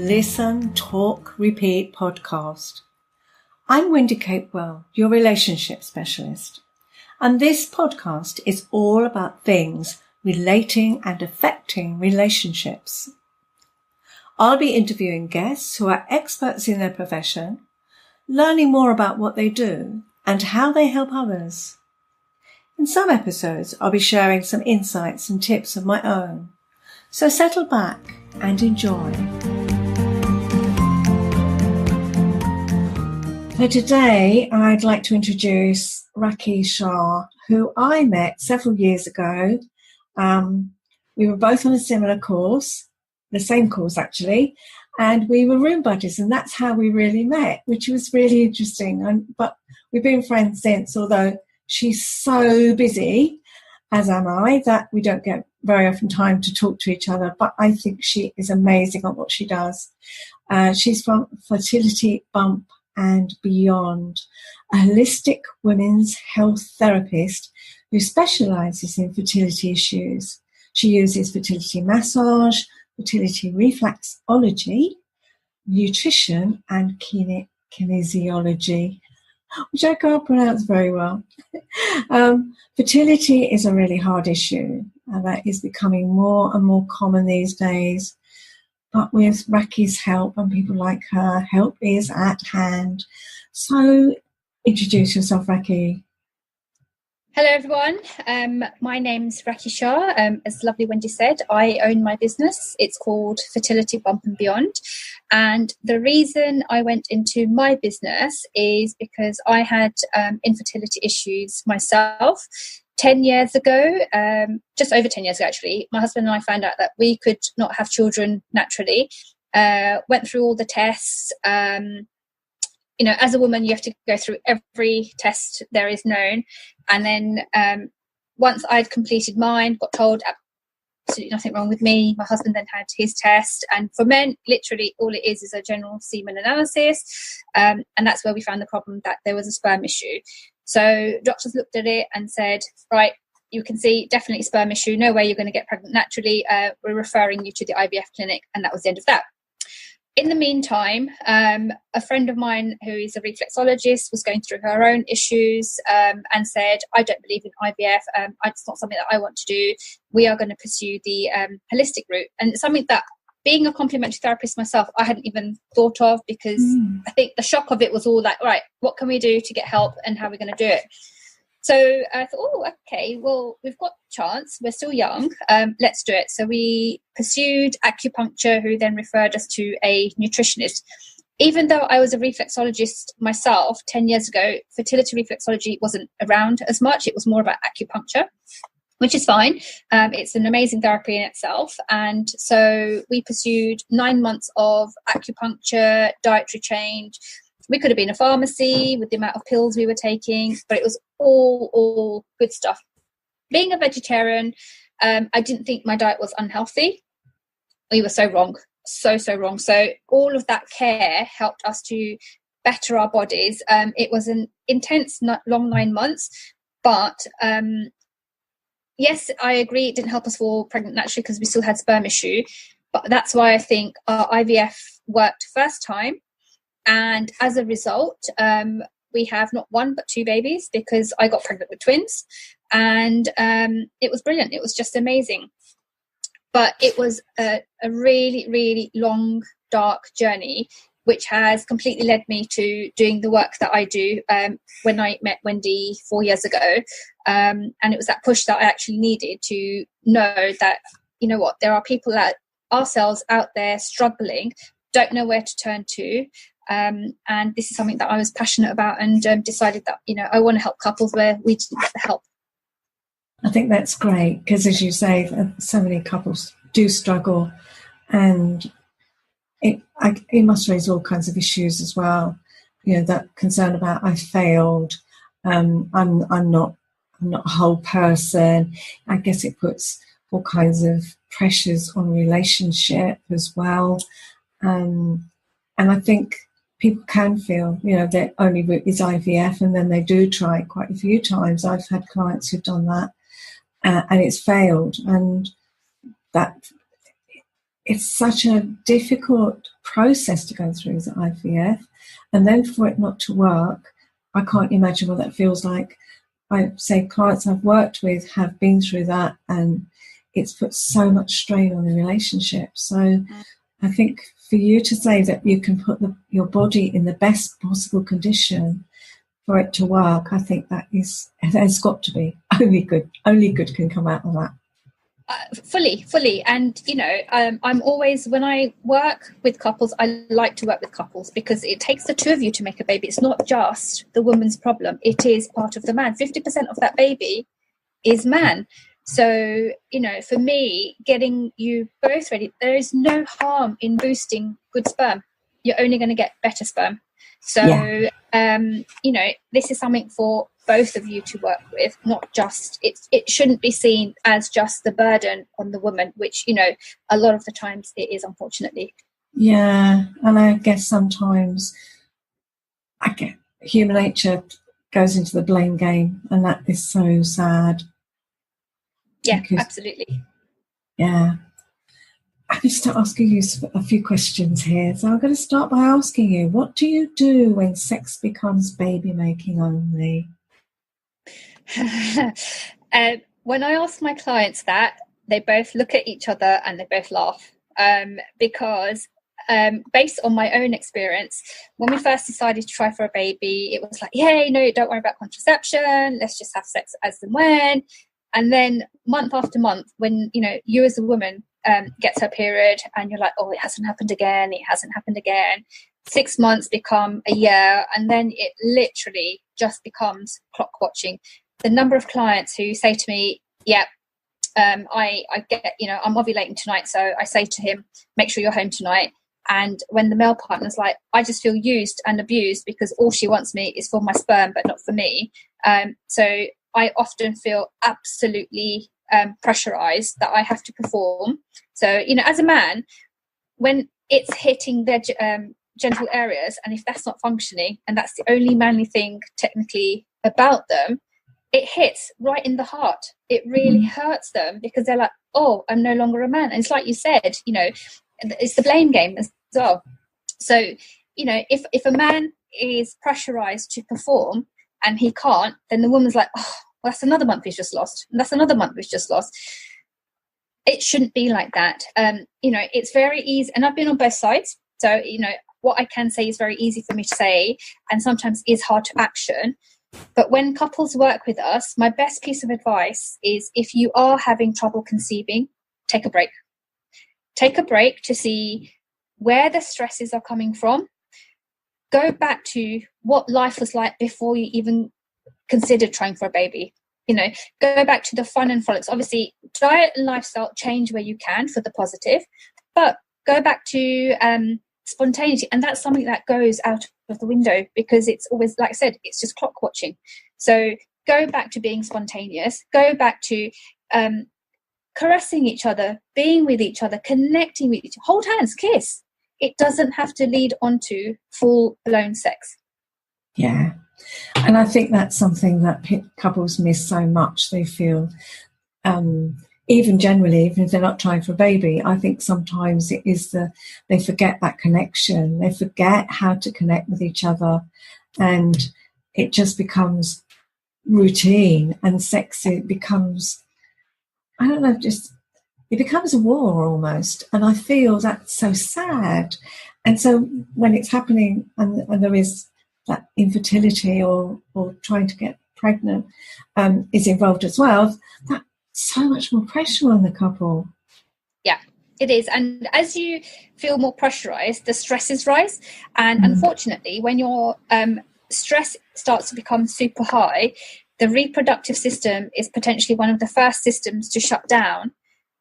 Listen, Talk, Repeat podcast. I'm Wendy Capewell, your relationship specialist, and this podcast is all about things relating and affecting relationships. I'll be interviewing guests who are experts in their profession, learning more about what they do and how they help others. In some episodes, I'll be sharing some insights and tips of my own. So settle back and enjoy. So today, I'd like to introduce Rakhee Shah, who I met several years ago. We were both on a similar course, the same course actually, and we were room buddies, and that's how we really met, which was really interesting. But we've been friends since, although she's so busy, as am I, that we don't get very often time to talk to each other. But I think she is amazing at what she does. She's from Fertility Bump and Beyond, a holistic women's health therapist who specialises in fertility issues. She uses fertility massage, fertility reflexology, nutrition, and kinesiology, which I can't pronounce very well. Fertility is a really hard issue, and that is becoming more and more common these days. But with Rakhee's help and people like her, help is at hand. So introduce yourself, Rakhee. Hello, everyone. My name's Rakhee Shah. As lovely Wendy said, I own my business. It's called Fertility Bump and Beyond. And the reason I went into my business is because I had infertility issues myself. 10 years ago, just over 10 years ago, actually, my husband and I found out that we could not have children naturally. Went through all the tests. As a woman, you have to go through every test there is known. And then once I'd completed mine, got told absolutely nothing wrong with me. My husband then had his test. And for men, literally all it is a general semen analysis. And that's where we found the problem, that there was a sperm issue. So doctors looked at it and said, right, you can see definitely sperm issue. No way you're going to get pregnant naturally. We're referring you to the IVF clinic. And that was the end of that. In the meantime, a friend of mine who is a reflexologist was going through her own issues and said, I don't believe in IVF. It's not something that I want to do. We are going to pursue the holistic route. And it's something that, being a complementary therapist myself, I hadn't even thought of, because I think the shock of it was all like, right, what can we do to get help and how are we going to do it? So I thought, okay, well, we've got a chance. We're still young. Let's do it. So we pursued acupuncture, who then referred us to a nutritionist. Even though I was a reflexologist myself 10 years ago, fertility reflexology wasn't around as much. It was more about acupuncture, which is fine. It's an amazing therapy in itself. And so we pursued 9 months of acupuncture, dietary change. We could have been a pharmacy with the amount of pills we were taking, but it was all good stuff. Being a vegetarian, I didn't think my diet was unhealthy. We were so wrong, so wrong. So all of that care helped us to better our bodies. It was an intense, long 9 months, but yes, I agree, it didn't help us fall pregnant naturally because we still had sperm issue. But that's why I think our IVF worked first time. And as a result, we have not one but 2 babies, because I got pregnant with twins. And it was brilliant. It was just amazing. But it was a really, really long, dark journey, which has completely led me to doing the work that I do when I met Wendy 4 years ago. And it was that push that I actually needed to know that, you know what, there are people like ourselves out there struggling, don't know where to turn to. And this is something that I was passionate about, and decided that, I want to help couples where we didn't get the help. I think that's great, because as you say, so many couples do struggle, and it must raise all kinds of issues as well. That concern about I failed, I'm not a whole person. I guess it puts all kinds of pressures on relationship as well. And I think people can feel, their only route is IVF, and then they do try it quite a few times. I've had clients who've done that, and it's failed, and that it's such a difficult process to go through the IVF, and then for it not to work, I can't imagine what that feels like. I say clients I've worked with have been through that, and it's put so much strain on the relationship. So I think for you to say that you can put your body in the best possible condition for it to work, I think there's got to be only good can come out of that. Fully. And, I'm always, when I work with couples, I like to work with couples because it takes the two of you to make a baby. It's not just the woman's problem. It is part of the man. 50% of that baby is man. So, for me, getting you both ready, there is no harm in boosting good sperm. You're only going to get better sperm. So, this is something for both of you to work with, not just, it shouldn't be seen as just the burden on the woman, which, a lot of the times it is, unfortunately. Yeah, and I guess sometimes human nature goes into the blame game, and that is so sad. Yeah, absolutely. Yeah. I'm going to start asking you a few questions here. So I'm going to start by asking you, what do you do when sex becomes baby making only? When I ask my clients that, they both look at each other and they both laugh, because based on my own experience, when we first decided to try for a baby, it was like, hey, no, don't worry about contraception. Let's just have sex as and when. And then month after month, when, you as a woman gets her period and you're like, oh, it hasn't happened again. 6 months become a year, and then it literally just becomes clock watching. The number of clients who say to me, I get, I'm ovulating tonight. So I say to him, make sure you're home tonight. And when the male partner's like, I just feel used and abused because all she wants me is for my sperm, but not for me. So I often feel absolutely pressurized that I have to perform. So, as a man, when it's hitting their genital areas, and if that's not functioning and that's the only manly thing technically about them, it hits right in the heart. It really hurts them because they're like, oh, I'm no longer a man. And it's like you said, it's the blame game as well. So, if a man is pressurized to perform and he can't, then the woman's like, oh, well, that's another month he's just lost. And that's another month he's just lost. It shouldn't be like that. It's very easy. And I've been on both sides. So, what I can say is very easy for me to say and sometimes is hard to action. But when couples work with us, my best piece of advice is if you are having trouble conceiving, take a break. Take a break to see where the stresses are coming from. Go back to what life was like before you even considered trying for a baby. Go back to the fun and frolics. Obviously, diet and lifestyle change where you can for the positive, but go back to spontaneity. And that's something that goes out of the window because it's always, like I said, it's just clock watching. So go back to being spontaneous. Go back to caressing each other, being with each other, connecting with each other. Hold hands, kiss. It doesn't have to lead on to full-blown sex. Yeah. And I think that's something that couples miss so much. They feel, even generally, even if they're not trying for a baby, I think sometimes it is they forget that connection. They forget how to connect with each other, and it just becomes routine, and sex, it becomes, I don't know, it becomes a war almost. And I feel that's so sad. And so when it's happening and there is that infertility or trying to get pregnant is involved as well, that's so much more pressure on the couple. Yeah, it is. And as you feel more pressurized, the stresses rise. And unfortunately, when your stress starts to become super high, the reproductive system is potentially one of the first systems to shut down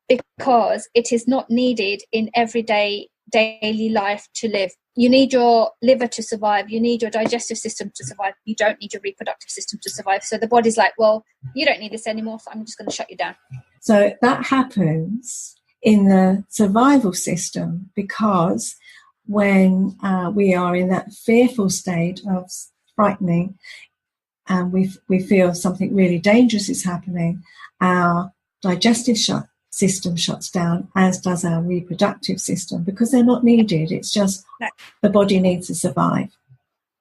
because it is not needed in everyday daily life to live. You need your liver to survive. You need your digestive system to survive. You don't need your reproductive system to survive. So the body's like, well, you don't need this anymore, so I'm just going to shut you down. So that happens in the survival system because when we are in that fearful state of frightening and we feel something really dangerous is happening, our digestive system shuts down, as does our reproductive system, because they're not needed. It's just the body needs to survive.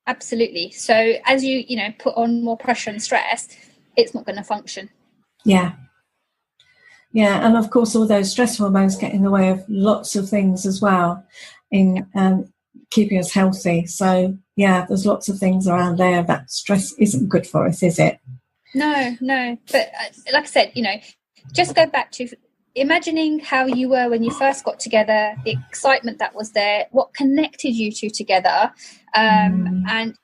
Absolutely. So as you put on more pressure and stress, it's not going to function. Yeah. And of course, all those stress hormones get in the way of lots of things as well in keeping us healthy. So, there's lots of things around there that stress isn't good for us, is it? No. But like I said, just go back to imagining how you were when you first got together, the excitement that was there, what connected you two together, and,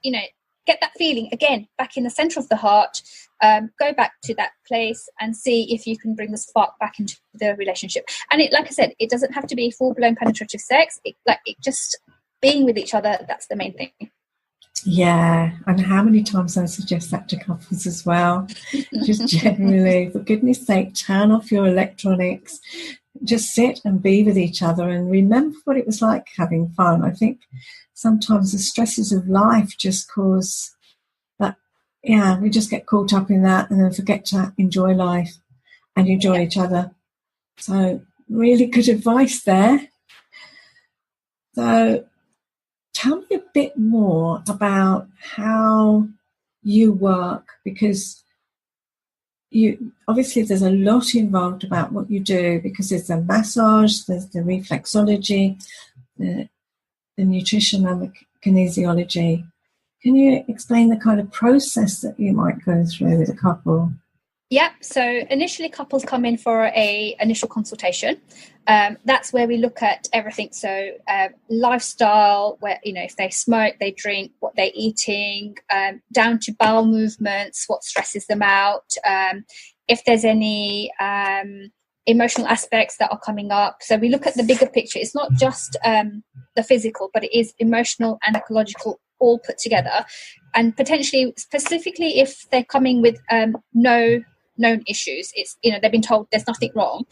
get that feeling again back in the center of the heart. Go back to that place and see if you can bring the spark back into the relationship. And like I said, it doesn't have to be full-blown penetrative sex. It just being with each other, that's the main thing. Yeah, and how many times I suggest that to couples as well. Just generally, for goodness sake, turn off your electronics. Just sit and be with each other and remember what it was like having fun. I think sometimes the stresses of life just cause that, we just get caught up in that and then forget to enjoy life and enjoy each other. So really good advice there. So tell me a bit more about how you work, because obviously there's a lot involved about what you do, because there's the massage, there's the reflexology, the nutrition and the kinesiology. Can you explain the kind of process that you might go through with a couple? Yep. So initially couples come in for a initial consultation. That's where we look at everything. So lifestyle, where, if they smoke, they drink, what they're eating, down to bowel movements, what stresses them out, if there's any emotional aspects that are coming up. So we look at the bigger picture. It's not just the physical, but it is emotional and ecological all put together. And potentially, specifically, if they're coming with no known issues, it's they've been told there's nothing wrong,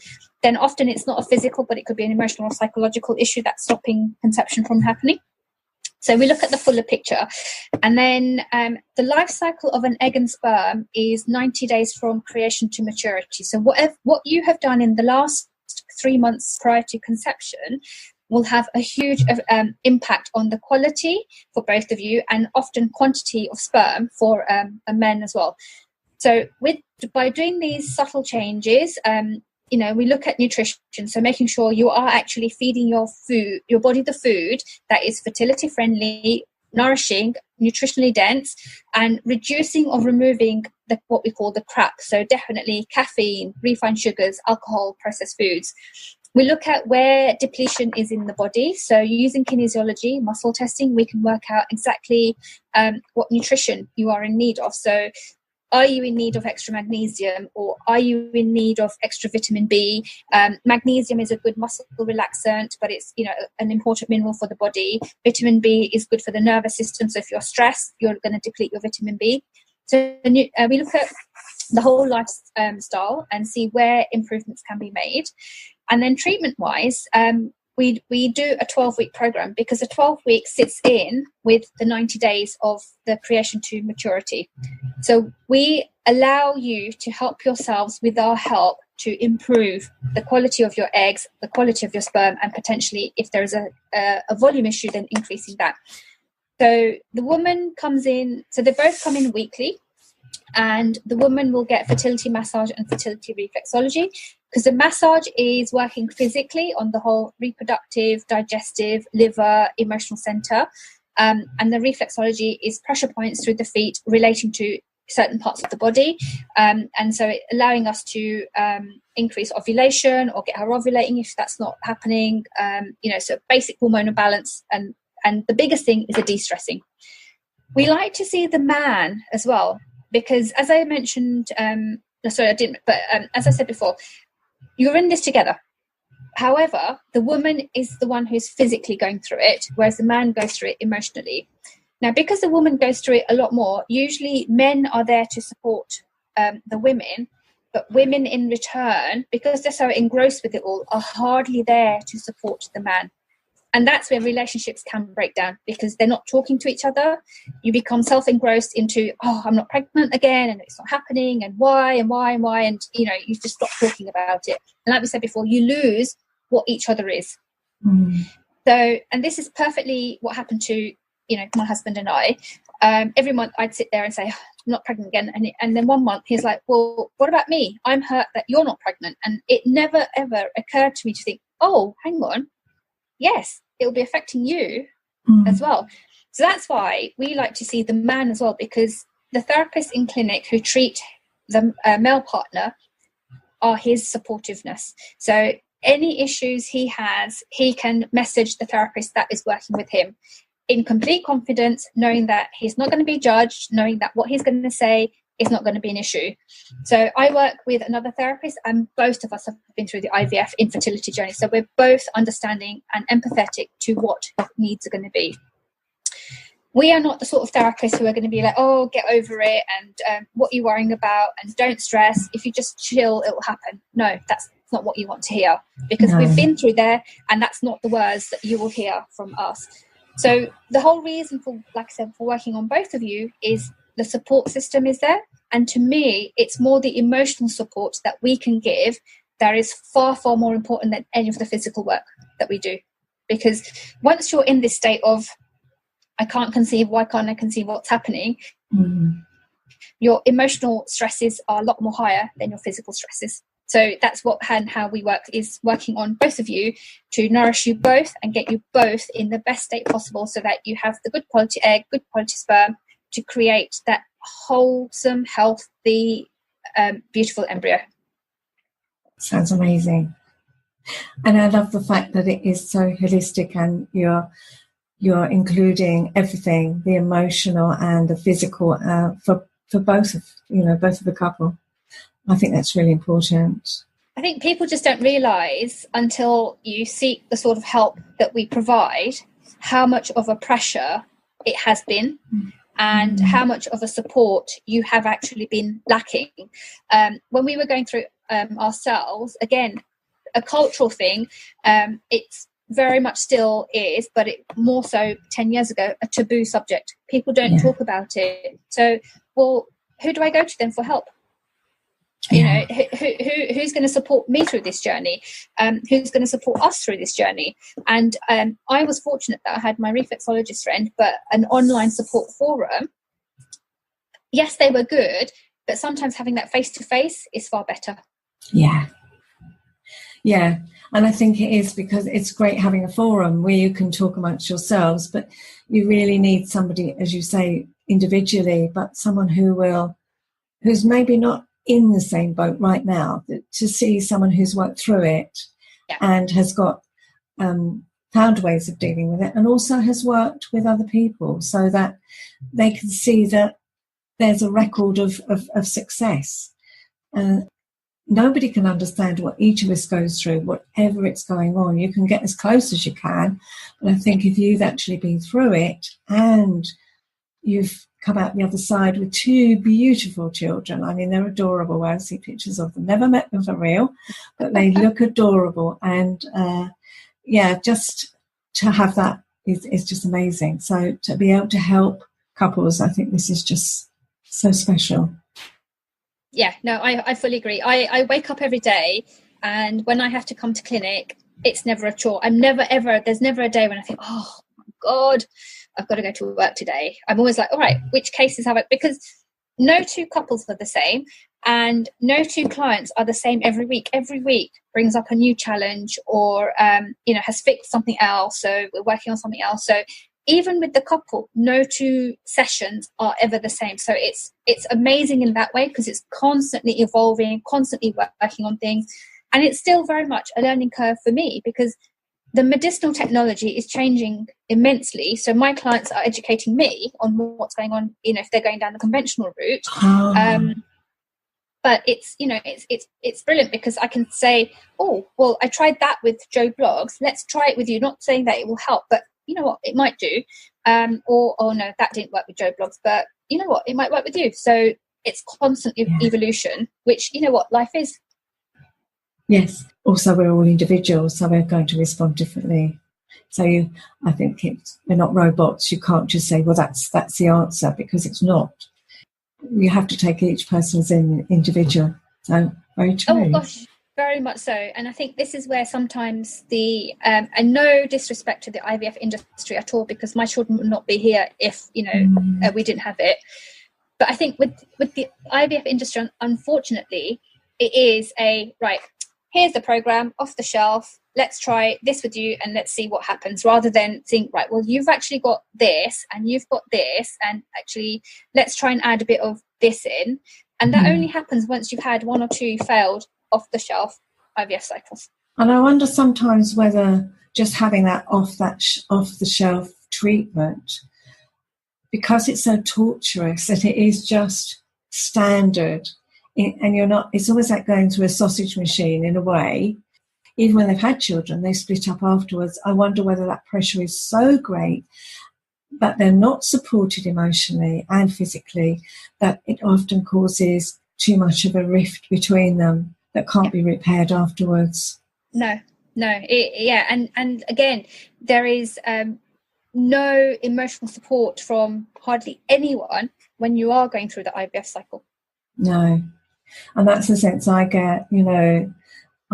then often it's not a physical, but it could be an emotional or psychological issue that's stopping conception from happening. So we look at the fuller picture. And then the life cycle of an egg and sperm is 90 days from creation to maturity. So what you have done in the last 3 months prior to conception will have a huge impact on the quality for both of you, and often quantity of sperm for a man as well. So by doing these subtle changes, we look at nutrition. So making sure you are actually feeding your body the food that is fertility friendly, nourishing, nutritionally dense, and reducing or removing what we call the crap. So definitely caffeine, refined sugars, alcohol, processed foods. We look at where depletion is in the body. So using kinesiology, muscle testing, we can work out exactly what nutrition you are in need of. So are you in need of extra magnesium, or are you in need of extra vitamin B? Magnesium is a good muscle relaxant, but it's an important mineral for the body. Vitamin B is good for the nervous system. So if you're stressed, you're going to deplete your vitamin B. So we look at the whole lifestyle and see where improvements can be made. And then treatment-wise, we do a 12-week program, because the 12 weeks sits in with the 90 days of the creation to maturity. So we allow you to help yourselves with our help to improve the quality of your eggs, the quality of your sperm, and potentially, if there is a volume issue, then increasing that. So the woman comes in, so they both come in weekly, and the woman will get fertility massage and fertility reflexology, because the massage is working physically on the whole reproductive, digestive, liver, emotional center. And the reflexology is pressure points through the feet relating to certain parts of the body. And so allowing us to increase ovulation or get her ovulating if that's not happening. So basic hormonal balance. And the biggest thing is a de-stressing. We like to see the man as well, because as I mentioned, as I said before, you're in this together. However, the woman is the one who's physically going through it, whereas the man goes through it emotionally. Now, because the woman goes through it a lot more, usually men are there to support the women, but women in return, because they're so engrossed with it all, are hardly there to support the man. And that's where relationships can break down, because they're not talking to each other. You become self-engrossed into, oh, I'm not pregnant again, and it's not happening, and why, and why, and why, and, you know, you just stop talking about it. And like we said before, you lose what each other is. So, and this is perfectly what happened to, you know, my husband and I. Every month I'd sit there and say, I'm not pregnant again. And then one month he's like, well, what about me? I'm hurt that you're not pregnant. And it never, ever occurred to me to think, oh, hang on. Yes, it'll be affecting you as well. So that's why we like to see the man as well, because the therapists in clinic who treat the male partner are his supportiveness. So any issues he has, he can message the therapist that is working with him in complete confidence, knowing that he's not going to be judged, knowing that what he's going to say is not going to be an issue. So I work with another therapist, and both of us have been through the IVF infertility journey. So we're both understanding and empathetic to what needs are going to be. We are not the sort of therapists who are going to be like, oh, get over it, and what are you worrying about, and don't stress. If you just chill, it will happen. No, that's not what you want to hear, because we've been through there, and that's not the words that you will hear from us. So the whole reason for, like I said, for working on both of you is the support system is there. And to me, it's more the emotional support that we can give that is far, far more important than any of the physical work that we do. Because once you're in this state of, I can't conceive, why can't I conceive, what's happening? Your emotional stresses are a lot more higher than your physical stresses. So that's what and how we work, is working on both of you to nourish you both and get you both in the best state possible, so that you have the good quality egg, good quality sperm, to create that wholesome, healthy, beautiful embryo. Sounds amazing. And I love the fact that it is so holistic, and you're including everything, the emotional and the physical, for both of the couple. I think that's really important. I think people just don't realise until you seek the sort of help that we provide, how much of a pressure it has been, and how much of a support you have actually been lacking. When we were going through ourselves, again, a cultural thing, it's very much still is, but it more so 10 years ago, a taboo subject. People don't talk about it. So, well, who do I go to then for help? You know, who's going to support me through this journey? Who's going to support us through this journey? And I was fortunate that I had my reflexologist friend, but an online support forum. Yes, they were good, but sometimes having that face-to-face is far better. Yeah. And I think it is, because it's great having a forum where you can talk amongst yourselves, but you really need somebody, as you say, individually, but someone who's maybe not in the same boat right now, to see someone who's worked through it and has got found ways of dealing with it, and also has worked with other people, so that they can see that there's a record of success. Nobody can understand what each of us goes through, whatever it's going on. You can get as close as you can, but I think if you've actually been through it and you've come out the other side with two beautiful children. I mean, they're adorable. I see pictures of them. Never met them for real, but they look adorable. And just to have that is just amazing. So to be able to help couples, I think this is just so special. Yeah, no, I fully agree. I wake up every day, and when I have to come to clinic, it's never a chore. There's never a day when I think, oh my God, I've got to go to work today. I'm always like, all right, which cases have I? Because no two couples are the same, and no two clients are the same every week. Every week brings up a new challenge, or has fixed something else. So we're working on something else. So even with the couple, no two sessions are ever the same. So it's amazing in that way, because it's constantly evolving, constantly working on things, and it's still very much a learning curve for me, because the medicinal technology is changing immensely. So my clients are educating me on what's going on, if they're going down the conventional route. But it's brilliant, because I can say, oh, well, I tried that with Joe Blogs. Let's try it with you. Not saying that it will help, but you know what, it might do. Or, oh no, that didn't work with Joe Blogs, but you know what, it might work with you. So it's constant evolution, which, you know what, life is. Yes. Also, we're all individuals, so we're going to respond differently So I think we're not robots. You can't just say, well, that's the answer, because it's not. You have to take each person as an individual. So very true. Oh gosh, very much so. And I think this is where sometimes and no disrespect to the IVF industry at all, because my children would not be here if we didn't have it. But I think with the IVF industry, unfortunately, it is here's the program off the shelf. Let's try this with you and let's see what happens, rather than think, right, well, you've actually got this and you've got this, and actually let's try and add a bit of this in. And that only happens once you've had one or two failed off the shelf IVF cycles. And I wonder sometimes whether just having that off the shelf treatment, because it's so torturous and it is just standard, and it's almost like going through a sausage machine in a way. Even when they've had children, they split up afterwards. I wonder whether that pressure is so great that they're not supported emotionally and physically, that it often causes too much of a rift between them that can't be repaired afterwards. No. And again, there is no emotional support from hardly anyone when you are going through the IVF cycle. No. And that's the sense I get.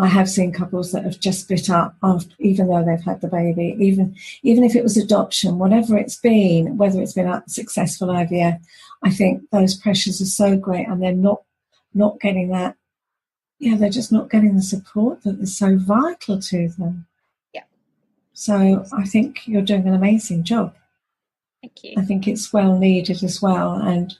I have seen couples that have just split up after, even though they've had the baby, even if it was adoption, whatever it's been, whether it's been a successful IVF, I think those pressures are so great, and they're not getting that. Yeah, they're just not getting the support that is so vital to them. Yeah. So I think you're doing an amazing job. Thank you. I think it's well needed as well, and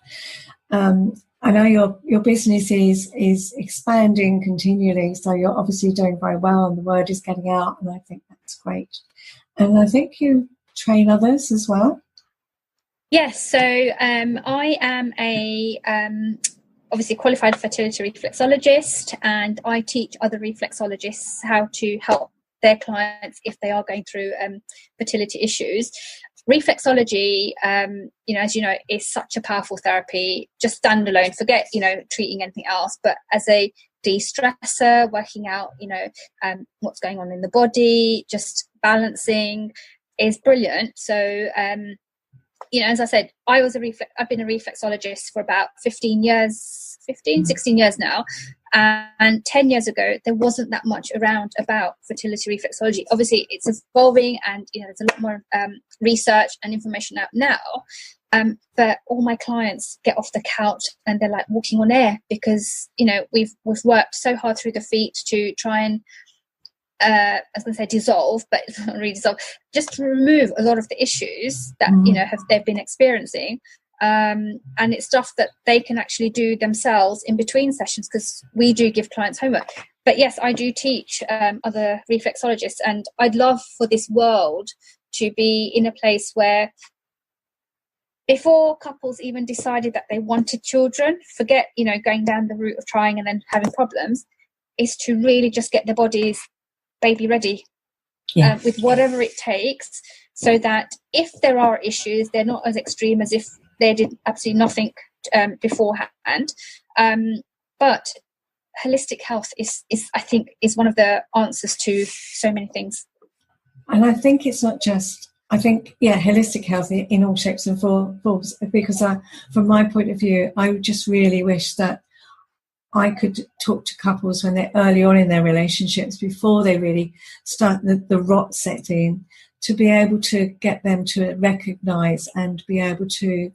I know your business is expanding continually, so you're obviously doing very well, and the word is getting out, and I think that's great. And I think you train others as well. Yes, so I am a obviously qualified fertility reflexologist, and I teach other reflexologists how to help their clients if they are going through fertility issues. Reflexology, as you know, is such a powerful therapy, just standalone, forget, treating anything else, but as a de-stressor, working out, what's going on in the body, just balancing is brilliant. So, as I said, I've been a reflexologist for about 16 years now. And 10 years ago, there wasn't that much around about fertility reflexology. Obviously, it's evolving, and there's a lot more research and information out now. But all my clients get off the couch and they're like walking on air, because we've worked so hard through the feet to try and I was going to say dissolve, but it's not really dissolve, just to remove a lot of the issues that they've been experiencing. And it's stuff that they can actually do themselves in between sessions, because we do give clients homework. But yes, I do teach other reflexologists, and I'd love for this world to be in a place where, before couples even decided that they wanted children, forget going down the route of trying and then having problems, is to really just get their bodies baby ready, with whatever it takes, so that if there are issues, they're not as extreme as if they did absolutely nothing beforehand. But holistic health is I think is one of the answers to so many things. And I think it's not just, holistic health in all shapes and forms, because from my point of view, I would just really wish that I could talk to couples when they're early on in their relationships, before they really start the rot set in, to be able to get them to recognise and be able to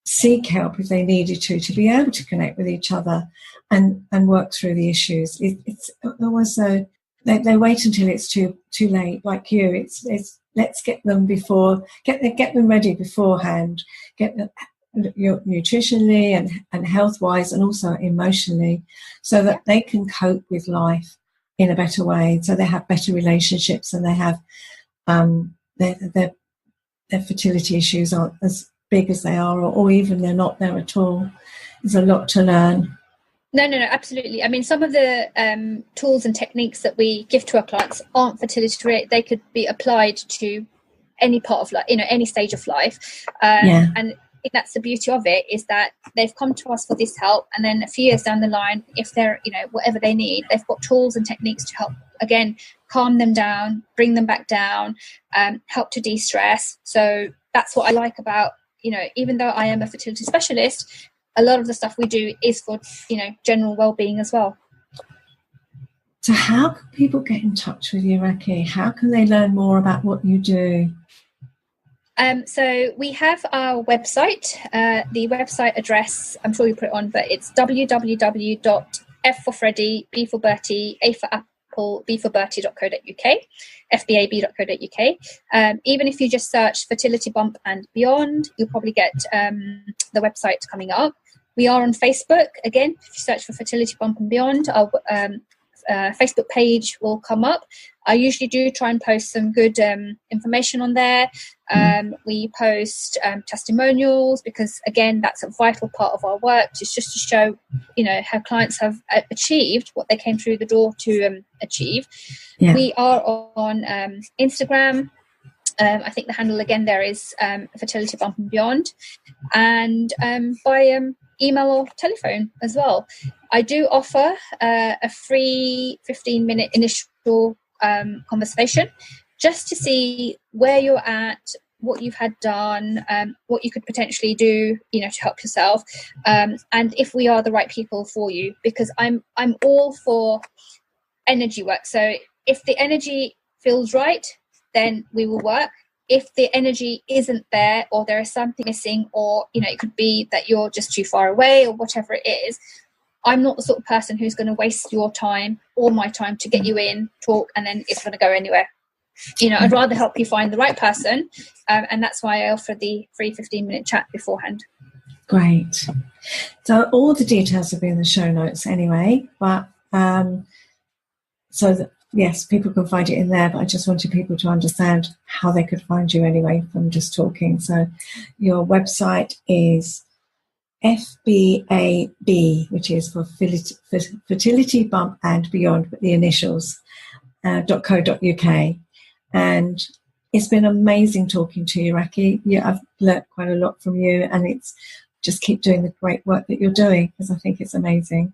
seek help if they needed to be able to connect with each other and work through the issues. It's almost so they wait until it's too late, like you. It's let's get them get them ready beforehand, get them nutritionally and health-wise, and also emotionally, so that they can cope with life in a better way, so they have better relationships, and they have their fertility issues aren't as big as they are, or even they're not there at all. There's a lot to learn. No, absolutely. I mean, some of the tools and techniques that we give to our clients aren't fertility related. They could be applied to any part of life, any stage of life. And I think that's the beauty of it, is that they've come to us for this help, and then a few years down the line, if they're, whatever they need, they've got tools and techniques to help, again, calm them down, bring them back down, help to de-stress. So that's what I like about, even though I am a fertility specialist, a lot of the stuff we do is for, general well-being as well. So how can people get in touch with you, Rakhee? How can they learn more about what you do? So we have our website. The website address, I'm sure you put it on, but it's www.f for Freddie, B for Bertie, A for Apple, B for Bertie.co.uk, fbab.co.uk. Even if you just search Fertility Bump and Beyond, you'll probably get the website coming up. We are on Facebook. Again, if you search for Fertility Bump and Beyond, our Facebook page will come up. I usually do try and post some good information on there. We post testimonials because, again, that's a vital part of our work, just to show, how clients have achieved what they came through the door to achieve. Yeah. We are on Instagram. I think the handle again there is Fertility Bump and Beyond, and by email or telephone as well. I do offer a free 15-minute initial conversation just to see where you're at, what you've had done, what you could potentially do, to help yourself, and if we are the right people for you. Because I'm all for energy work. So if the energy feels right, then we will work. If the energy isn't there, or there is something missing, or it could be that you're just too far away, or whatever it is, I'm not the sort of person who's going to waste your time or my time to get you in, talk, and then it's going to go anywhere. I'd rather help you find the right person, and that's why I offer the free 15-minute chat beforehand. Great. So all the details will be in the show notes anyway, but so that, yes, people can find it in there, but I just wanted people to understand how they could find you anyway from just talking. So your website is FBAB, which is for Fertility Bump and Beyond, but the initials, .co.uk. And it's been amazing talking to you, Rakhee. I've learnt quite a lot from you, and it's just keep doing the great work that you're doing, because I think it's amazing.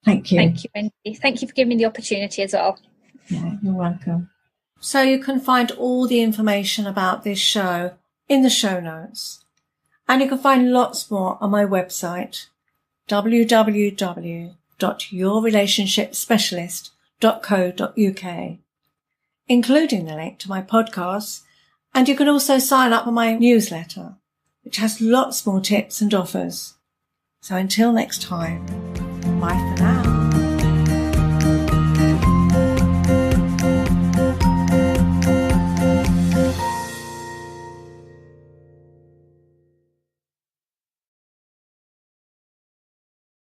Thank you. Thank you, Wendy. Thank you for giving me the opportunity as well. Yeah, you're welcome. So you can find all the information about this show in the show notes. And you can find lots more on my website, www.yourrelationshipspecialist.co.uk, including the link to my podcasts. And you can also sign up on my newsletter, which has lots more tips and offers. So until next time, bye for now.